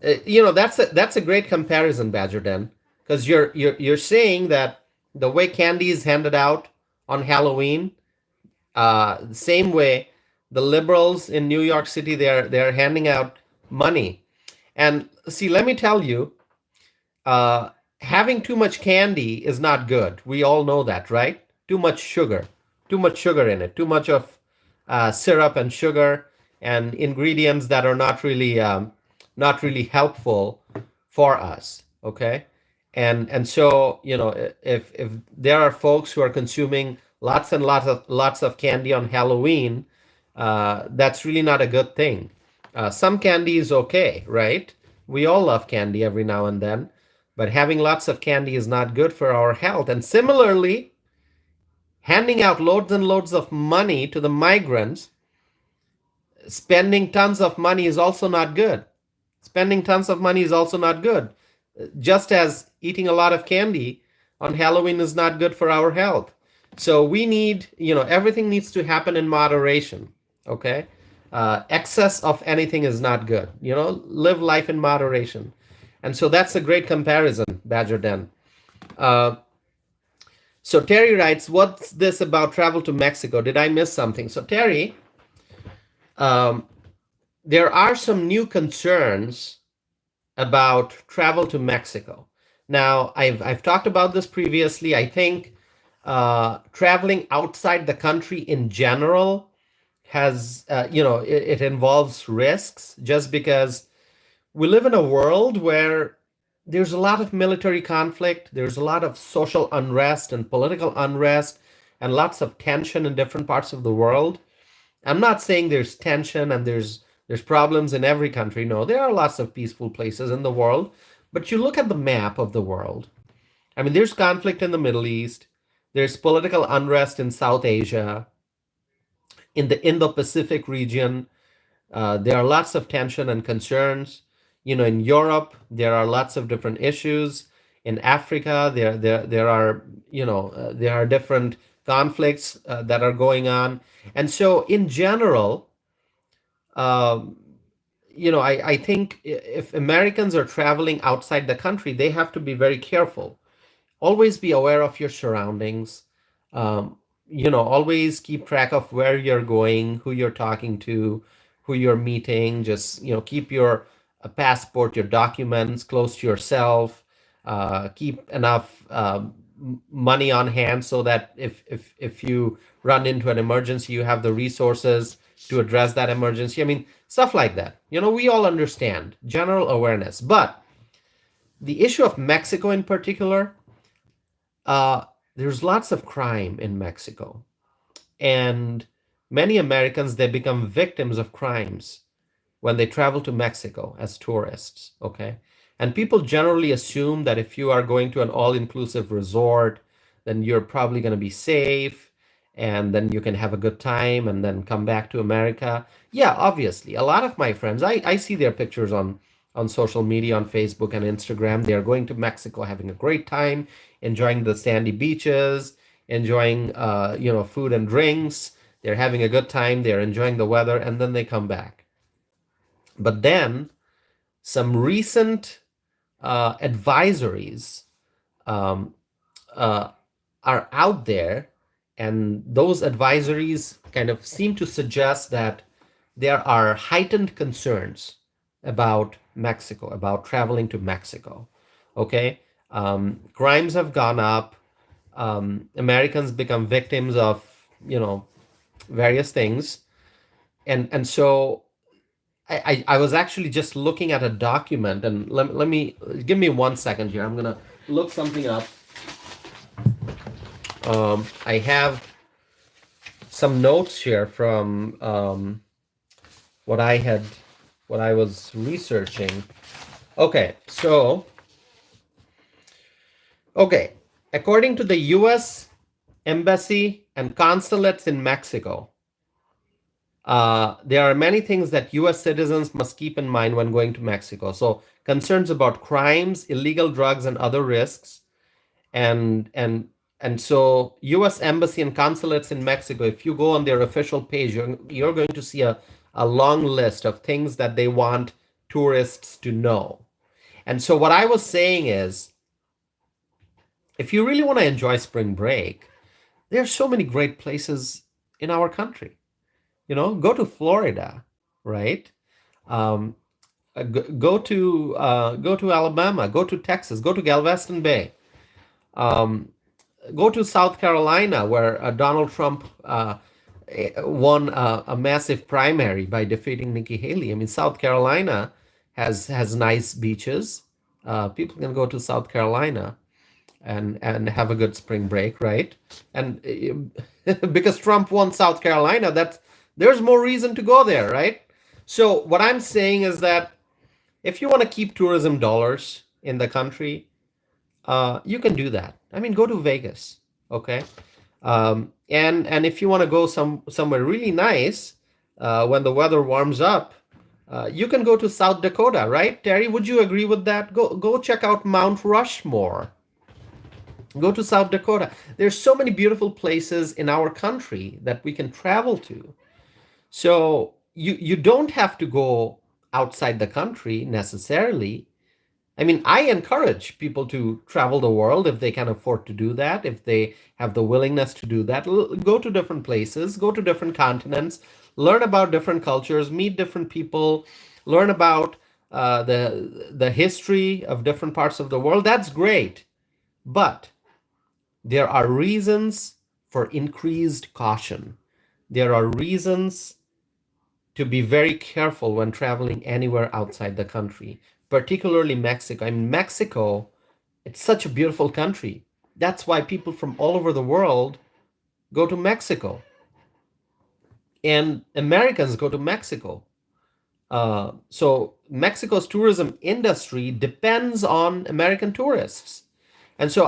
that's a great comparison, Badger Den, because you're saying that the way candy is handed out on Halloween, the same way the liberals in New York City, they're handing out money. And see, let me tell you, having too much candy is not good. We all know that, right? Too much sugar in it, too much of syrup and sugar and ingredients that are not really helpful for us. Okay, and so if there are folks who are consuming lots and lots of candy on Halloween, that's really not a good thing. Some candy is okay, right? We all love candy every now and then, but having lots of candy is not good for our health. And similarly, handing out loads and loads of money to the migrants, spending tons of money is also not good. Just as eating a lot of candy on Halloween is not good for our health. So we need, everything needs to happen in moderation, okay? Excess of anything is not good. Live life in moderation. And so that's a great comparison, Badger Den. So Terry writes, what's this about travel to Mexico? Did I miss something? So Terry, there are some new concerns about travel to Mexico. Now, I've talked about this previously. I think traveling outside the country in general has, it involves risks, just because we live in a world where there's a lot of military conflict, there's a lot of social unrest and political unrest, and lots of tension in different parts of the world. I'm not saying there's tension and there's problems in every country. No, there are lots of peaceful places in the world. But you look at the map of the world. I mean, there's conflict in the Middle East. There's political unrest in South Asia. In the Indo-Pacific region, there are lots of tension and concerns. In Europe, there are lots of different issues. In Africa, there are different conflicts that are going on. And so in general, I think if Americans are traveling outside the country, they have to be very careful. Always be aware of your surroundings. Always keep track of where you're going, who you're talking to, who you're meeting. Just, keep your passport, your documents close to yourself. Keep enough money on hand so that if you run into an emergency, you have the resources to address that emergency. I mean, stuff like that. We all understand general awareness. But the issue of Mexico in particular, there's lots of crime in Mexico. And many Americans, they become victims of crimes when they travel to Mexico as tourists, okay? And people generally assume that if you are going to an all-inclusive resort, then you're probably going to be safe, and then you can have a good time and then come back to America. Yeah, obviously. A lot of my friends, I see their pictures on social media, on Facebook and Instagram. They are going to Mexico, having a great time, enjoying the sandy beaches, enjoying food and drinks. They're having a good time. They're enjoying the weather, and then they come back. But then some recent advisories um, uh, are out there, and those advisories kind of seem to suggest that there are heightened concerns about Mexico, about traveling to Mexico. Okay, crimes have gone up. Americans become victims of various things, and so I was actually just looking at a document, and let me give me 1 second here. I'm gonna look something up. I have some notes here from what I was researching. Okay, so according to the U.S. Embassy and consulates in Mexico, there are many things that U.S. citizens must keep in mind when going to Mexico. So concerns about crimes, illegal drugs, and other risks, and so U.S. Embassy and consulates in Mexico, if you go on their official page, you're going to see a long list of things that they want tourists to know. And so what I was saying is, if you really want to enjoy spring break, there are so many great places in our country. Go to Florida, right? Um, go to Alabama, go to Texas, go to Galveston Bay. Go to South Carolina, where Donald Trump won a massive primary by defeating Nikki Haley. I mean, South Carolina has nice beaches. People can go to South Carolina and have a good spring break, right? And because Trump won South Carolina, there's more reason to go there, right? So what I'm saying is that if you want to keep tourism dollars in the country, you can do that. I mean, go to Vegas, okay? And if you want to go somewhere really nice, when the weather warms up, you can go to South Dakota, right? Terry, would you agree with that? Go check out Mount Rushmore. Go to South Dakota. There's so many beautiful places in our country that we can travel to. So you don't have to go outside the country necessarily. I mean, I encourage people to travel the world if they can afford to do that, if they have the willingness to do that. Go to different places, go to different continents, learn about different cultures, meet different people, learn about the history of different parts of the world. That's great. But there are reasons for increased caution. There are reasons to be very careful when traveling anywhere outside the country, particularly Mexico. I mean, Mexico, it's such a beautiful country. That's why people from all over the world go to Mexico. And Americans go to Mexico. So Mexico's tourism industry depends on American tourists. And so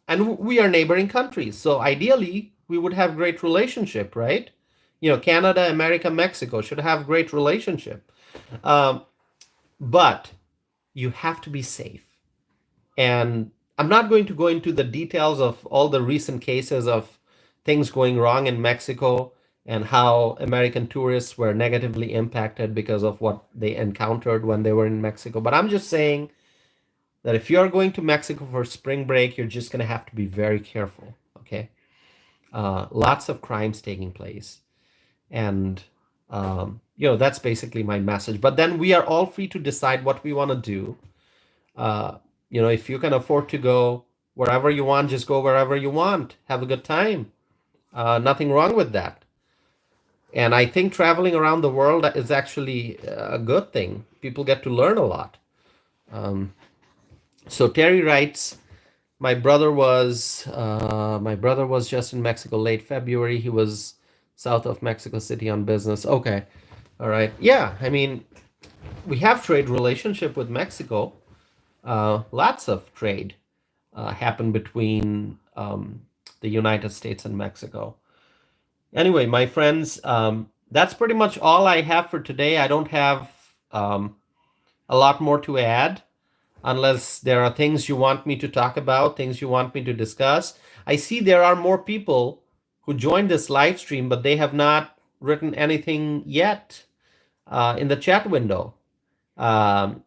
and we are neighboring countries. So ideally, we would have great relationship, right? Canada, America, Mexico should have great relationship. But you have to be safe. And I'm not going to go into the details of all the recent cases of things going wrong in Mexico and how American tourists were negatively impacted because of what they encountered when they were in Mexico. But I'm just saying that if you're going to Mexico for spring break, you're just going to have to be very careful, okay? Lots of crimes taking place. And, that's basically my message. But then we are all free to decide what we want to do. If you can afford to go wherever you want, just go wherever you want. Have a good time. Nothing wrong with that. And I think traveling around the world is actually a good thing. People get to learn a lot. So Terry writes, my brother was just in Mexico late February. He was south of Mexico City on business. Okay. All right. Yeah. I mean, we have trade relationship with Mexico. Lots of trade happen between the United States and Mexico. Anyway, my friends, that's pretty much all I have for today. I don't have a lot more to add. unless there are things you want me to talk about, things you want me to discuss. I see there are more people who joined this live stream, but they have not written anything yet in the chat window. Um,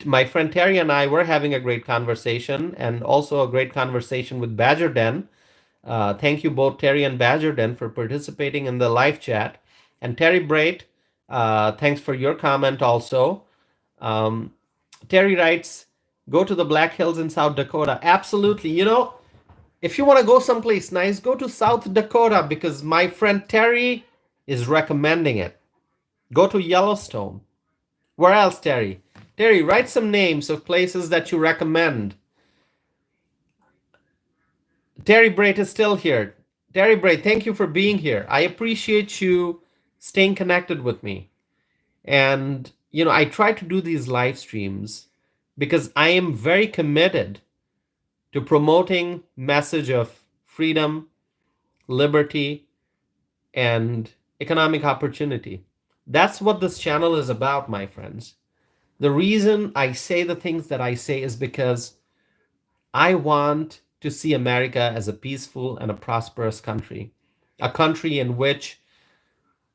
my friend Terry and I were having a great conversation, and also a great conversation with Badger Den. Thank you both, Terry and Badger Den, for participating in the live chat. And Terry Brait, thanks for your comment also. Terry writes, go to the Black Hills in South Dakota. Absolutely. You know, if you want to go someplace nice, go to South Dakota, because my friend Terry is recommending it. Go to Yellowstone. Where else, Terry? Terry, write some names of places that you recommend. Terry Brait is still here. Terry Brait, thank you for being here. I appreciate you staying connected with me. And, you know, I try to do these live streams because I am very committed to promoting message of freedom, liberty, and economic opportunity. That's what this channel is about, my friends. The reason I say the things that I say is because I want to see America as a peaceful and a prosperous country, a country in which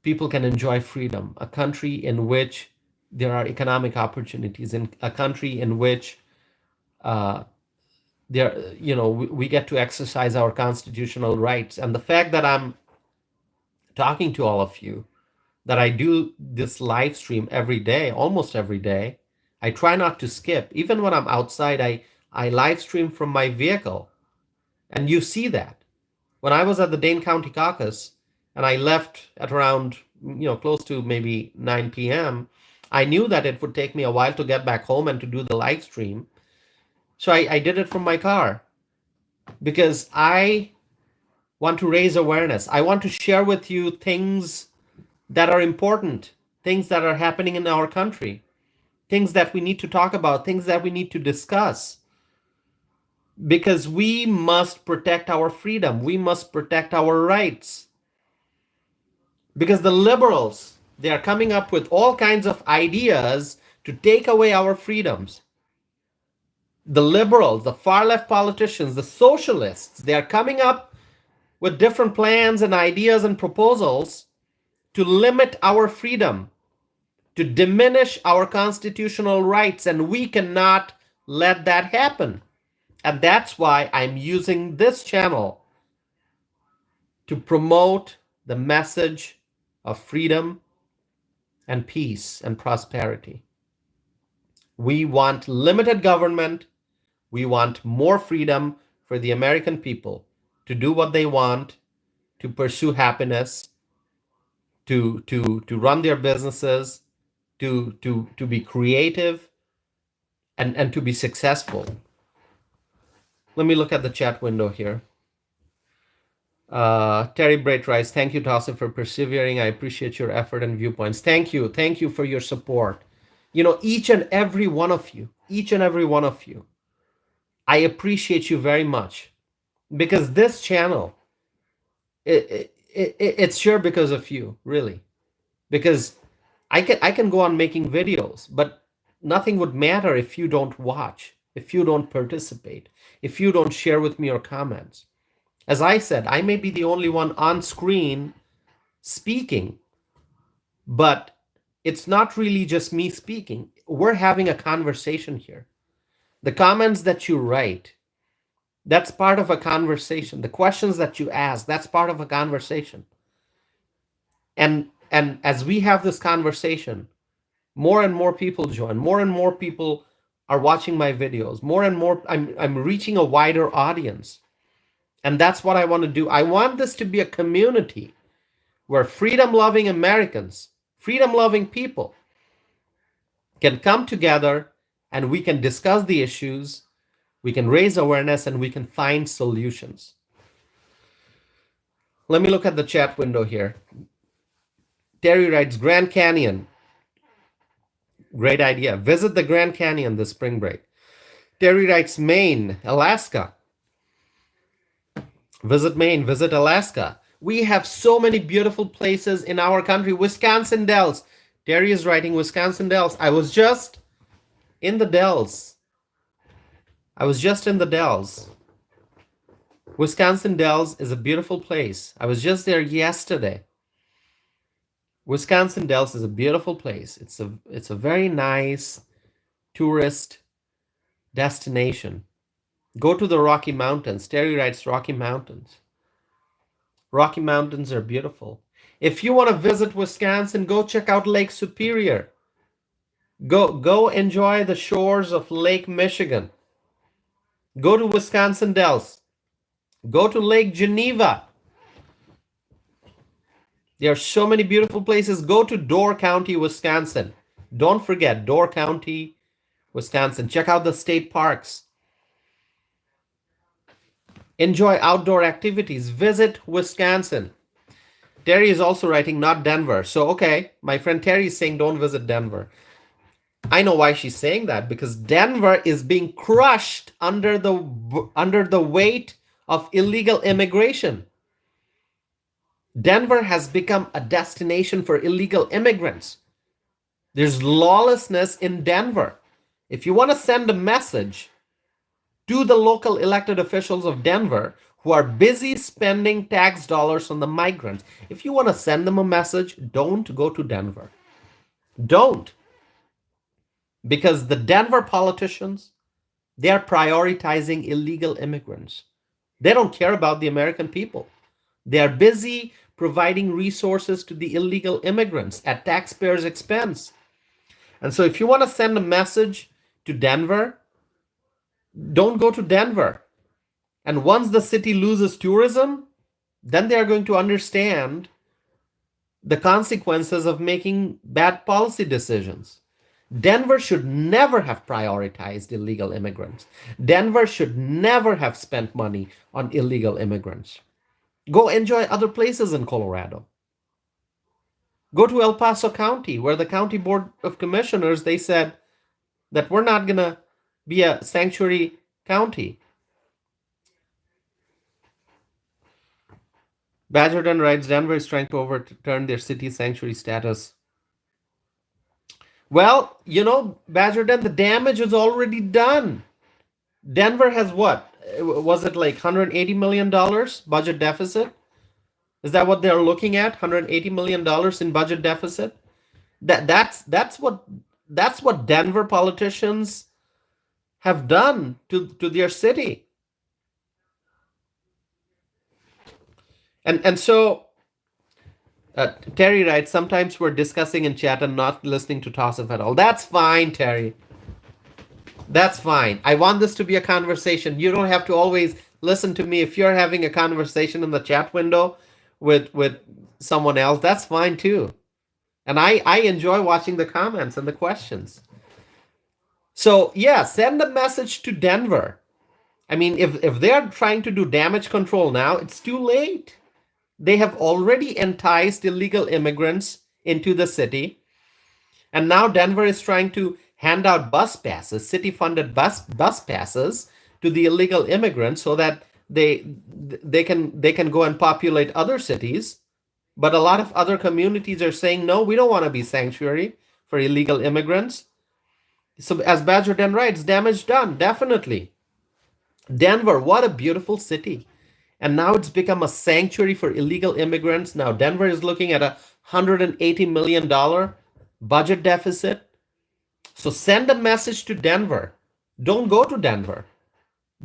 people can enjoy freedom, a country in which there are economic opportunities, in a country in which we get to exercise our constitutional rights. And the fact that I'm talking to all of you, that I do this live stream every day, almost every day, I try not to skip. Even when I'm outside, I live stream from my vehicle. And you see that. When I was at the Dane County Caucus and I left at around, close to maybe 9 p.m., I knew that it would take me a while to get back home and to do the live stream. So I did it from my car because I want to raise awareness. I want to share with you things that are important, things that are happening in our country, things that we need to talk about, things that we need to discuss. Because we must protect our freedom. We must protect our rights. Because the liberals, they are coming up with all kinds of ideas to take away our freedoms. The liberals, the far left politicians, the socialists, they are coming up with different plans and ideas and proposals to limit our freedom, to diminish our constitutional rights, and we cannot let that happen. And that's why I'm using this channel to promote the message of freedom and peace and prosperity. We want limited government. We want more freedom for the American people to do what they want, to pursue happiness, to run their businesses, to be creative, and to be successful. Let me look at the chat window here. Terry Brait writes, thank you, Tassif, for persevering. I appreciate your effort and viewpoints. Thank you. Thank you for your support. You know, each and every one of you, I appreciate you very much, because this channel, it's sure because of you, really. Because I can go on making videos, but nothing would matter if you don't watch, if you don't participate, if you don't share with me your comments. As I said, I may be the only one on screen speaking, but it's not really just me speaking. We're having a conversation here. The comments that you write, that's part of a conversation. The questions that you ask, that's part of a conversation. And as we have this conversation, more and more people join, more and more people are watching my videos, more and more, I'm reaching a wider audience. And that's what I want to do. I want this to be a community where freedom-loving Americans, freedom-loving people can come together and we can discuss the issues, we can raise awareness, and we can find solutions. Let me look at the chat window here. Terry writes, Grand Canyon. Great idea. Visit the Grand Canyon this spring break. Terry writes, Maine, Alaska. Visit Maine, visit Alaska. We have so many beautiful places in our country. Wisconsin Dells. Terry is writing Wisconsin Dells. I was just in the Dells. I was just in the Dells. Wisconsin Dells is a beautiful place. I was just there yesterday. Wisconsin Dells is a beautiful place. It's a very nice tourist destination. Go to the Rocky Mountains. Terry writes Rocky Mountains. Rocky Mountains are beautiful. If you want to visit Wisconsin, go check out Lake Superior. Go enjoy the shores of Lake Michigan. Go to Wisconsin Dells. Go to Lake Geneva. There are so many beautiful places. Go to Door County, Wisconsin. Don't forget Door County, Wisconsin. Check out the state parks. Enjoy outdoor activities. Visit Wisconsin. Terry is also writing, not Denver. So, okay, my friend Terry is saying don't visit Denver. I know why she's saying that, because Denver is being crushed under the weight of illegal immigration. Denver has become a destination for illegal immigrants. There's lawlessness in Denver. If you want to send a message to the local elected officials of Denver who are busy spending tax dollars on the migrants, if you want to send them a message, don't go to Denver. Don't. Because the Denver politicians, they are prioritizing illegal immigrants. They don't care about the American people. They are busy providing resources to the illegal immigrants at taxpayers' expense. And so if you want to send a message to Denver, don't go to Denver. And once the city loses tourism, then they are going to understand the consequences of making bad policy decisions. Denver should never have prioritized illegal immigrants. Denver should never have spent money on illegal immigrants. Go enjoy other places in Colorado. Go to El Paso County, where the County Board of Commissioners, they said that we're not going to be a sanctuary county. Badgerton writes, Denver is trying to overturn their city sanctuary status. Well, Badgerton, the damage is already done. Denver has what? Was it like $180 million budget deficit? Is that what they're looking at? $180 million in budget deficit? That's what Denver politicians have done to their city. And so Terry writes, sometimes we're discussing in chat and not listening to Tassif at all. That's fine, Terry. That's fine. I want this to be a conversation. You don't have to always listen to me. If you're having a conversation in the chat window with someone else, that's fine too. And I enjoy watching the comments and the questions. So yeah, send a message to Denver. I mean, if they're trying to do damage control now, it's too late. They have already enticed illegal immigrants into the city. And now Denver is trying to hand out bus passes, city-funded bus passes to the illegal immigrants so that they can go and populate other cities. But a lot of other communities are saying, no, we don't want to be sanctuary for illegal immigrants. So as Badgerton writes, damage done, definitely. Denver, what a beautiful city. And now it's become a sanctuary for illegal immigrants. Now Denver is looking at a $180 million budget deficit. So send a message to Denver. Don't go to Denver.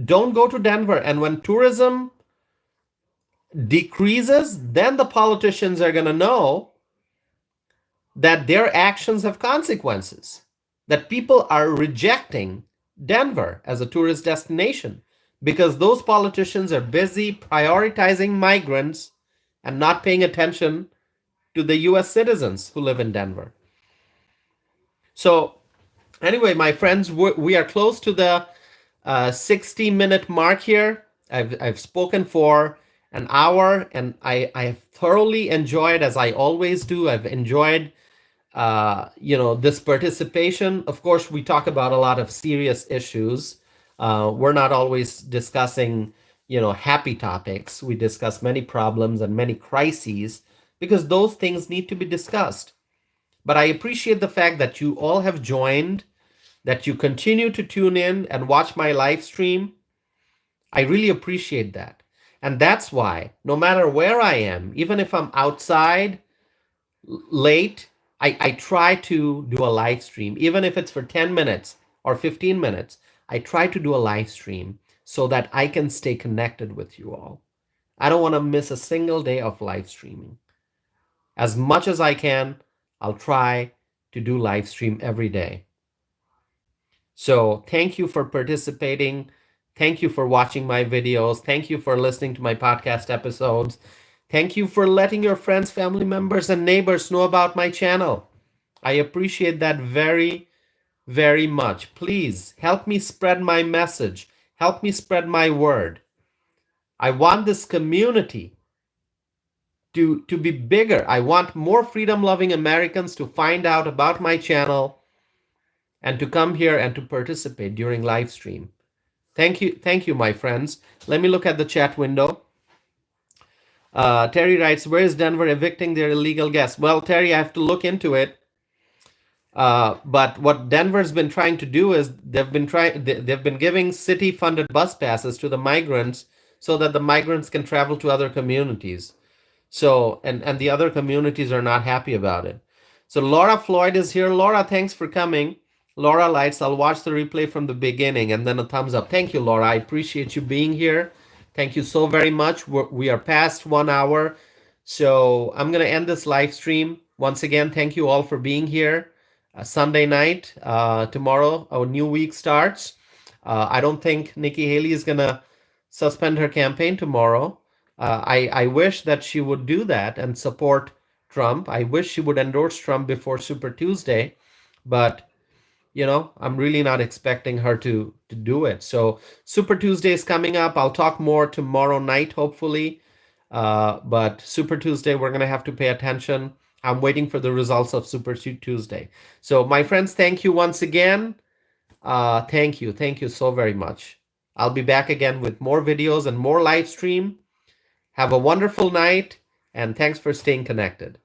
Don't go to Denver. And when tourism decreases, then the politicians are going to know that their actions have consequences, that people are rejecting Denver as a tourist destination because those politicians are busy prioritizing migrants and not paying attention to the U.S. citizens who live in Denver. So anyway, my friends, we are close to the 60-minute mark here. I've spoken for an hour, and I have thoroughly enjoyed, as I always do. I've enjoyed, this participation. Of course, we talk about a lot of serious issues. We're not always discussing, happy topics. We discuss many problems and many crises because those things need to be discussed. But I appreciate the fact that you all have joined that you continue to tune in and watch my live stream. I really appreciate that. And that's why, no matter where I am, even if I'm outside late, I try to do a live stream, even if it's for 10 minutes or 15 minutes. I try to do a live stream so that I can stay connected with you all. I don't want to miss a single day of live streaming. As much as I can, I'll try to do live stream every day. So thank you for participating. Thank you for watching my videos. Thank you for listening to my podcast episodes. Thank you for letting your friends, family members, and neighbors know about my channel. I appreciate that very, very much. Please help me spread my message. Help me spread my word. I want this community to be bigger. I want more freedom-loving Americans to find out about my channel and to come here and to participate during live stream. Thank you, my friends. Let me look at the chat window. Terry writes, where is Denver evicting their illegal guests? Well, Terry, I have to look into it. But what Denver's been trying to do is they've been giving city-funded bus passes to the migrants so that the migrants can travel to other communities. So, and the other communities are not happy about it. So Laura Floyd is here. Laura, thanks for coming. Laura Lights, I'll watch the replay from the beginning, and then a thumbs up. Thank you, Laura. I appreciate you being here. Thank you so very much. We are past 1 hour. So I'm going to end this live stream. Once again, thank you all for being here. Sunday night, tomorrow, our new week starts. I don't think Nikki Haley is going to suspend her campaign tomorrow. I wish that she would do that and support Trump. I wish she would endorse Trump before Super Tuesday, but you know, I'm really not expecting her to do it. So Super Tuesday is coming up. I'll talk more tomorrow night, hopefully. But Super Tuesday, we're going to have to pay attention. I'm waiting for the results of Super Tuesday. So my friends, thank you once again. Thank you. Thank you so very much. I'll be back again with more videos and more live stream. Have a wonderful night, and thanks for staying connected.